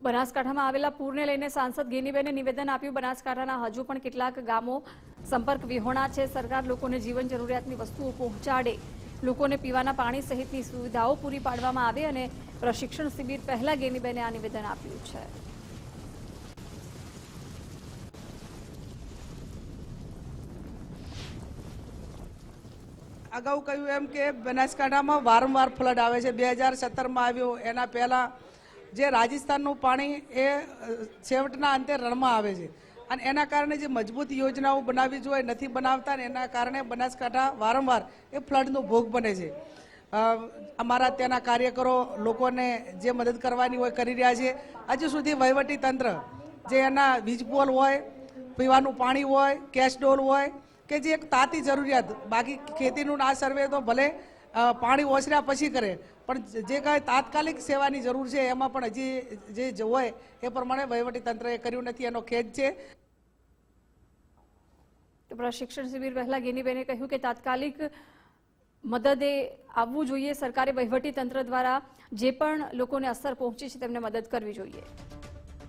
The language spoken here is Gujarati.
બનાસકાંઠામાં આવેલા પૂરને લઈને સાંસદ ગેનીબેને નિવેદન આપ્યું। બનાસકાંઠાના હજુ પણ કેટલાક ગામો સંપર્ક વિહોણા છે। સરકાર લોકોને જીવન જરૂરિયાતની વસ્તુઓ પહોંચાડે, લોકોને પીવાના પાણી સહિતની સુવિધાઓ પૂરી પાડવામાં આવે અને પ્રશિક્ષણ શિબિર પહેલા ગેનીબેને આ નિવેદન આપ્યું છે। અગાઉ કહ્યું એમ કે બનાસકાંઠામાં વારંવાર ફ્લડ આવે છે। 2017માં આવ્યો, એના પહેલાં જે રાજસ્થાનનું પાણી એ છેવટના અંતે રણમાં આવે છે અને એના કારણે જે મજબૂત યોજનાઓ બનાવવી જોઈએ નથી બનાવતા ને એના કારણે બનાસકાંઠા વારંવાર એ ફ્લડનો ભોગ બને છે। અમારા ત્યાંના કાર્યકરો લોકોને જે મદદ કરવાની હોય કરી રહ્યા છે। હજુ સુધી વહીવટી તંત્ર જે એના વીજ પોલ હોય, પીવાનું પાણી હોય, કેશ ડોલ હોય કે જે એક તાતી જરૂરિયાત, બાકી ખેતીનું આ સર્વે તો ભલે પાણી ઓસર્યા પછી કરે, પણ જે કાંઈ તાત્કાલિક સેવાની જરૂર છે એમાં પણ હજી જે હોય એ પ્રમાણે વહીવટી તંત્રએ કર્યું નથી, એનો ખેદ છે। પ્રશિક્ષણ શિબિર પહેલા ગેનીબેને કહ્યું કે તાત્કાલિક મદદે આવવું જોઈએ। સરકારે વહીવટી તંત્ર દ્વારા જે પણ લોકોને અસર પહોંચી છે તેમને મદદ કરવી જોઈએ।